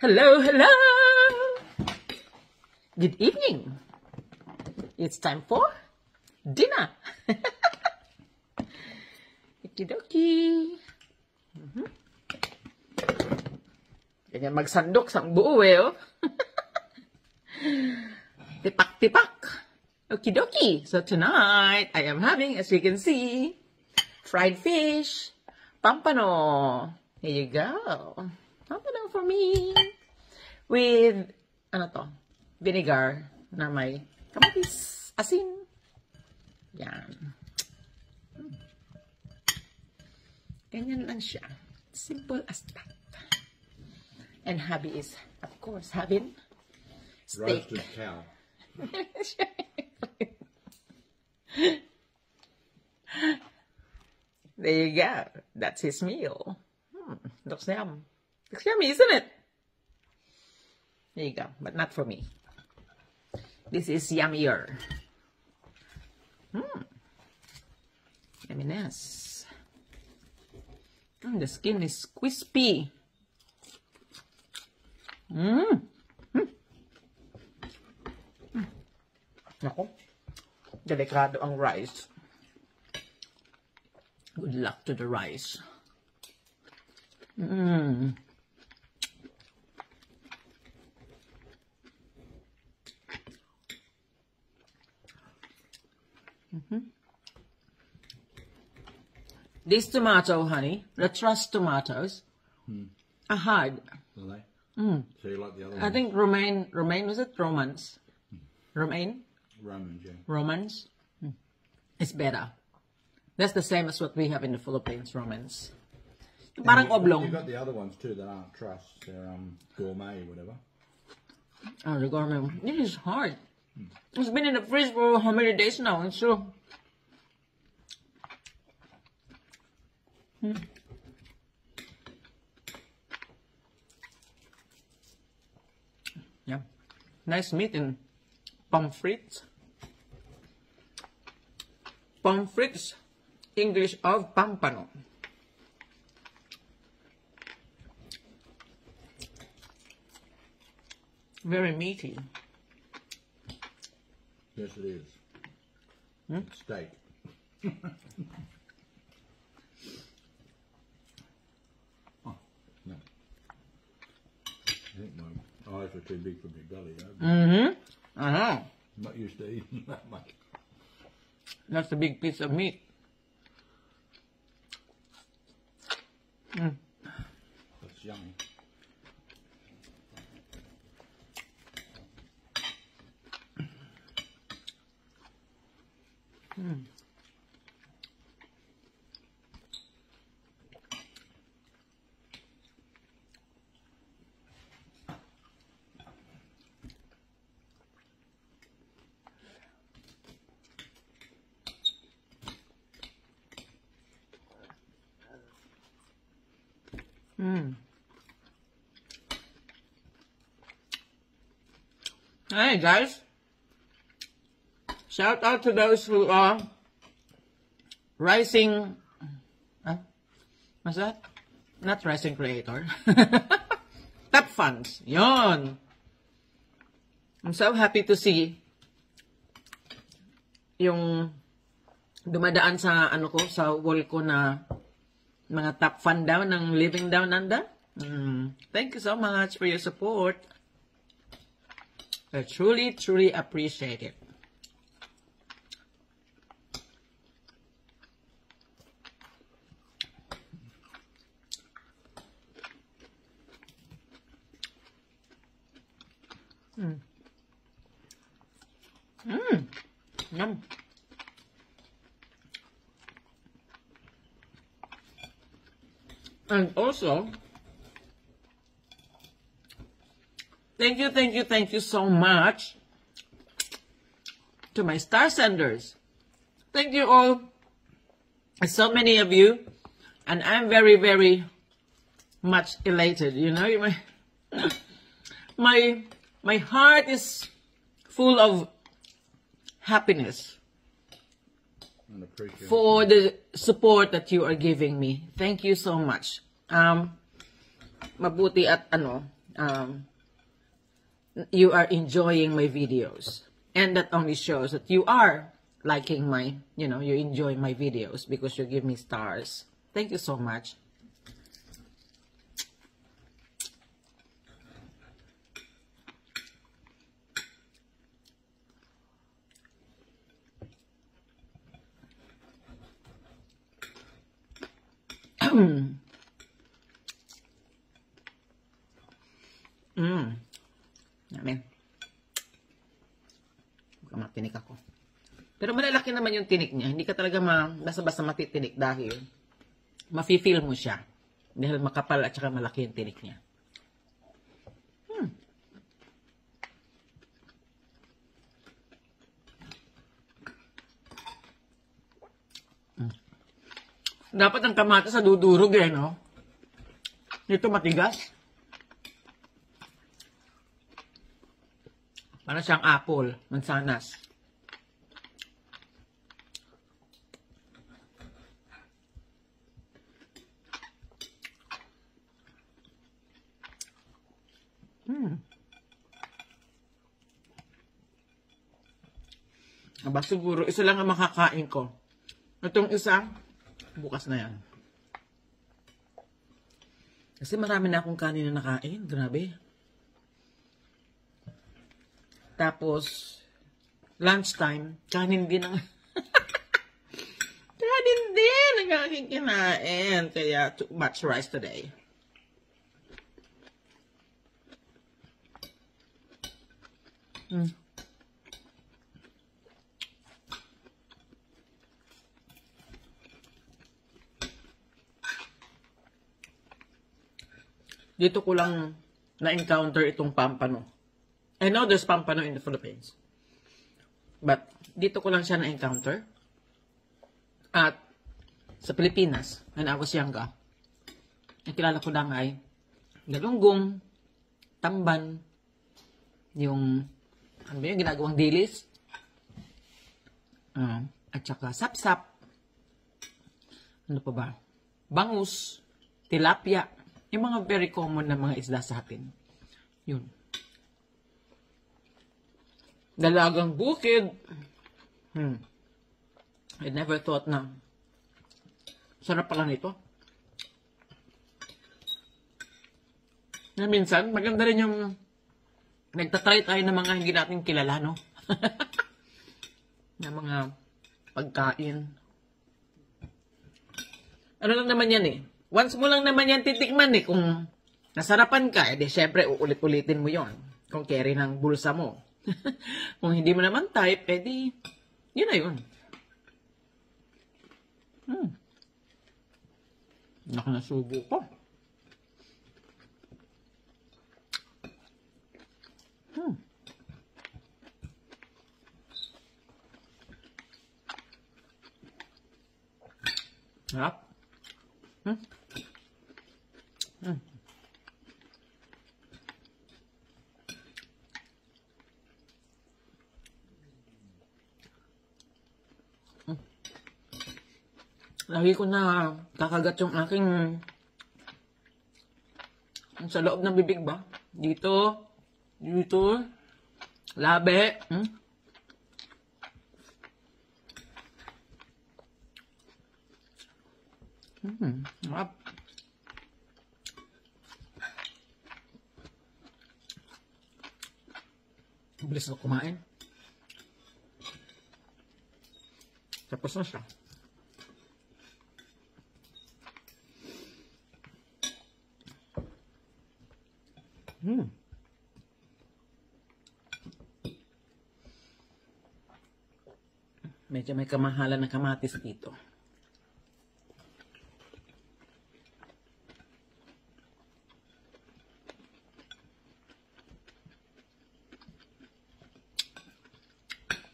Hello, hello. Good evening. It's time for dinner. Okie-dokie. Ganyan magsandok sang buo oh. Tipak-tipak. Okie-dokie. So tonight, I am having, as you can see, fried fish, pampano. Here you go. Pampano for me. With, vinegar na may kamatis, asin. Yan. Ganyan lang siya. Simple as that. And hubby is, of course, having steak. Roasted cow. There you go. That's his meal. Looks yum. Looks yummy, isn't it? There you go. But not for me. This is yummier. Yumminess. The skin is crispy. Nako. Delikado ang rice. Good luck to the rice. This tomato, honey, the Trust tomatoes, are hard. Are they? So you like the other I one? think romaine, was it? Romans. Romaine? Romans, yeah. Romans. It's better. That's the same as what we have in the Philippines, Romans. Parang oblong. You've got the other ones too that aren't Trust. They're gourmet, whatever. Oh, the gourmet. This is hard. It's been in the fridge for how many days now? And so... Yeah. Nice meat and pommes frites. Pommes frites, English of pampano. Very meaty. Yes, it is. It's steak. Oh, no. I think my eyes are too big for my belly. I know. I'm not used to eating that much. That's a big piece of meat. That's yummy. Hey guys, shout out to those who are rising, what's that? Not rising creator. Top fans, yon. I'm so happy to see yung dumadaan sa sa wall ko na mga top fan daw ng Living Down Under. Thank you so much for your support. I truly, truly appreciate it. Yum. And also, thank you so much to my star senders. Thank you all. So many of you. And I'm very, very much elated. You know, my heart is full of happiness And appreciate for the support that you are giving me. Thank you so much. Mabuti at you are enjoying my videos. And that only shows that you are liking my, you enjoy my videos because you give me stars. Thank you so much. Namin. Matinik ako. Pero malalaki naman yung tinik niya. Hindi ka talaga basta-basta matitinik dahil mafe-feel mo siya. Dahil makapal at saka malaki yung tinik niya. Dapat ang kamatis sa dudurog no? Dito matigas. Para siyang apple, mansanas. Aba, siguro, isa lang ang makakain ko. Itong isa, bukas na yan. Kasi marami na akong kanin na nakain. Grabe. Tapos, lunchtime, kanin din ang... kanin din ang aking kinain. Kaya, too much rice today. Dito ko lang na-encounter itong pampano. I know there's pampano in the Philippines. But, dito ko lang siya na-encounter. At, sa Pilipinas, when I was younger, ang kilala ko lang ay galunggong, tamban, yung, ano ba yung ginagawang dilis? At saka sapsap. Ano pa ba? Bangus, tilapia. Yung mga very common na mga isda sa atin. Yun. Dalagang bukid. I never thought na sarap pala nito. Na minsan, maganda rin yung nagtatry tayo ng mga hindi natin kilala, no? Na mga pagkain. Ano lang naman yan Once mo lang naman yan titikman kung nasarapan ka, edi syempre uulit-ulitin mo yon kung carry ng bulsa mo. Kung hindi mo naman type, edi yun na yun. Nakanasubo ko. Sarap. Lagi ko na kakagat yung aking sa loob ng bibig ba? Dito, labi. Sarap. Bilis na kumain. Tapos na siya. Medyo may kamahalan na kamatis dito.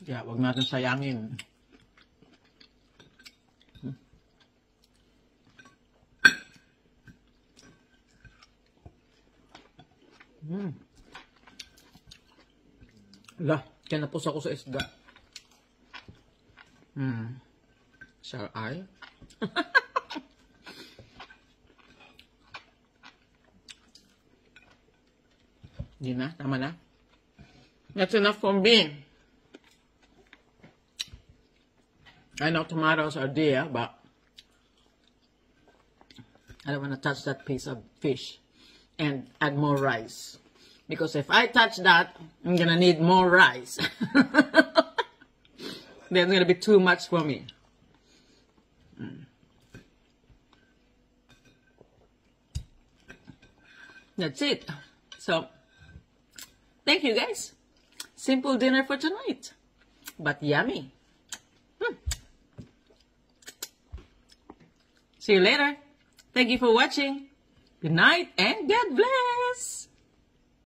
Kaya wag natin sayangin. Ala, kinapos ako sa isda. Shall I? Hindi na, tama na. That's enough for me. I know tomatoes are there, but I don't want to touch that piece of fish and add more rice. Because if I touch that, I'm going to need more rice. Then it's going to be too much for me. That's it. So, thank you guys. Simple dinner for tonight. But yummy. See you later. Thank you for watching. Good night and God bless.